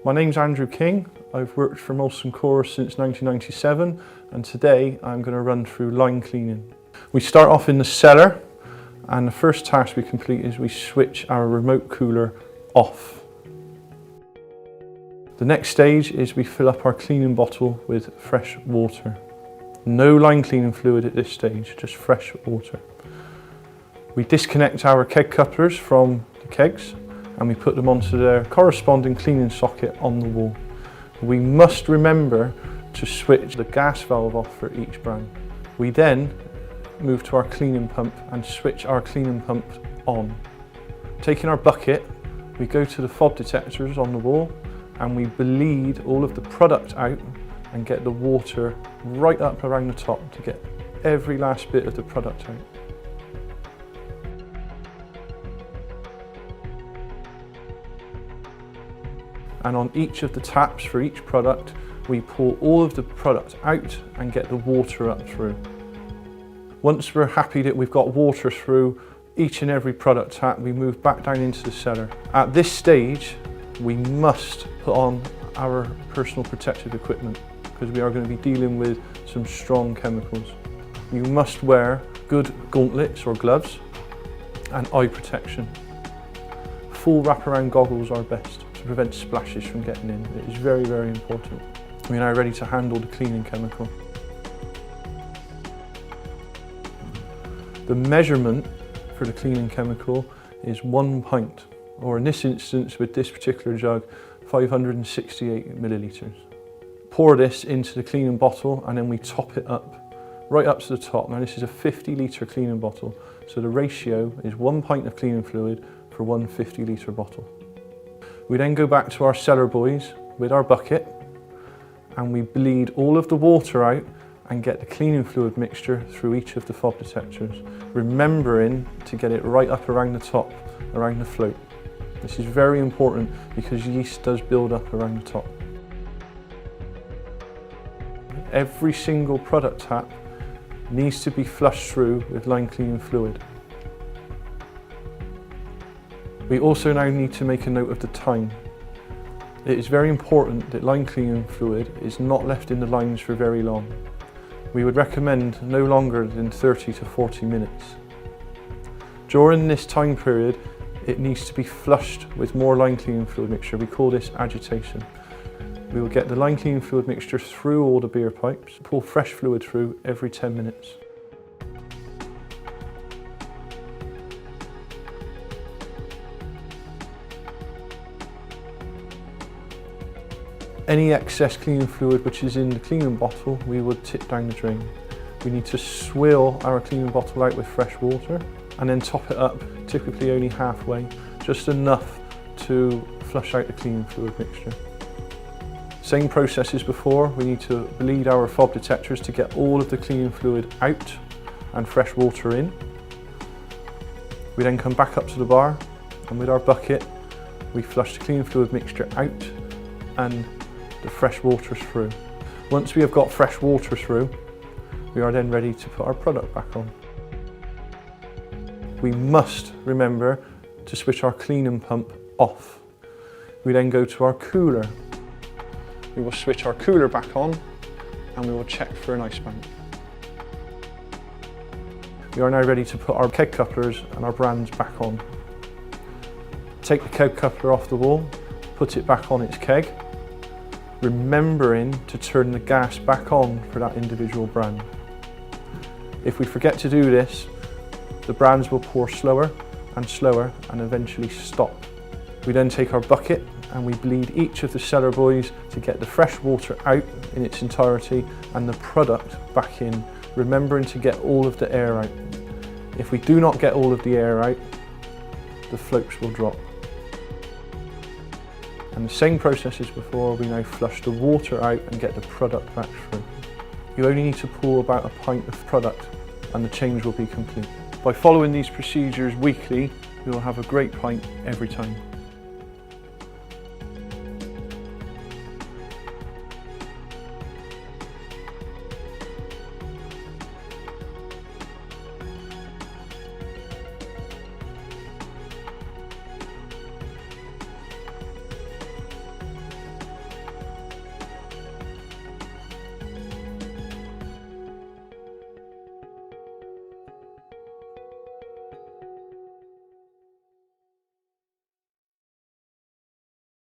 My name's Andrew King. I've worked for Molson Coors since 1997 and today I'm going to run through line cleaning. We start off in the cellar and the first task we complete is we switch our remote cooler off. The next stage is we fill up our cleaning bottle with fresh water. No line cleaning fluid at this stage, just fresh water. We disconnect our keg couplers from the kegs and we put them onto their corresponding cleaning socket on the wall. We must remember to switch the gas valve off for each brand. We then move to our cleaning pump and switch our cleaning pump on. Taking our bucket, we go to the fob detectors on the wall and we bleed all of the product out and get the water right up around the top to get every last bit of the product out. And on each of the taps for each product, we pour all of the product out and get the water up through. Once we're happy that we've got water through each and every product tap, we move back down into the cellar. At this stage, we must put on our personal protective equipment because we are going to be dealing with some strong chemicals. You must wear good gauntlets or gloves and eye protection. Full wraparound goggles are best to prevent splashes from getting in. It is very, very important. We are now ready to handle the cleaning chemical. The measurement for the cleaning chemical is 1 pint, or in this instance with this particular jug, 568 millilitres. Pour this into the cleaning bottle and then we top it up, right up to the top. Now this is a 50-litre cleaning bottle, so the ratio is 1 pint of cleaning fluid for one 50-litre bottle. We then go back to our cellar boys with our bucket and we bleed all of the water out and get the cleaning fluid mixture through each of the fob detectors, remembering to get it right up around the top, around the float. This is very important because yeast does build up around the top. Every single product tap needs to be flushed through with line cleaning fluid. We also now need to make a note of the time. It is very important that line cleaning fluid is not left in the lines for very long. We would recommend no longer than 30 to 40 minutes. During this time period, it needs to be flushed with more line cleaning fluid mixture. We call this agitation. We will get the line cleaning fluid mixture through all the beer pipes, pour fresh fluid through every 10 minutes. Any excess cleaning fluid which is in the cleaning bottle, we would tip down the drain. We need to swill our cleaning bottle out with fresh water and then top it up, typically only halfway, just enough to flush out the cleaning fluid mixture. Same process as before, we need to bleed our fob detectors to get all of the cleaning fluid out and fresh water in. We then come back up to the bar and with our bucket, we flush the cleaning fluid mixture out and the fresh water through. Once we have got fresh water through, we are then ready to put our product back on. We must remember to switch our cleaning pump off. We then go to our cooler. We will switch our cooler back on and we will check for an ice bank. We are now ready to put our keg couplers and our brands back on. Take the keg coupler off the wall, put it back on its keg, remembering to turn the gas back on for that individual brand. If we forget to do this, the brands will pour slower and slower and eventually stop. We then take our bucket and we bleed each of the cellar boys to get the fresh water out in its entirety and the product back in, remembering to get all of the air out. If we do not get all of the air out, the floats will drop. And the same process as before, we now flush the water out and get the product back through. You only need to pour about a pint of product and the change will be complete. By following these procedures weekly, you will have a great pint every time.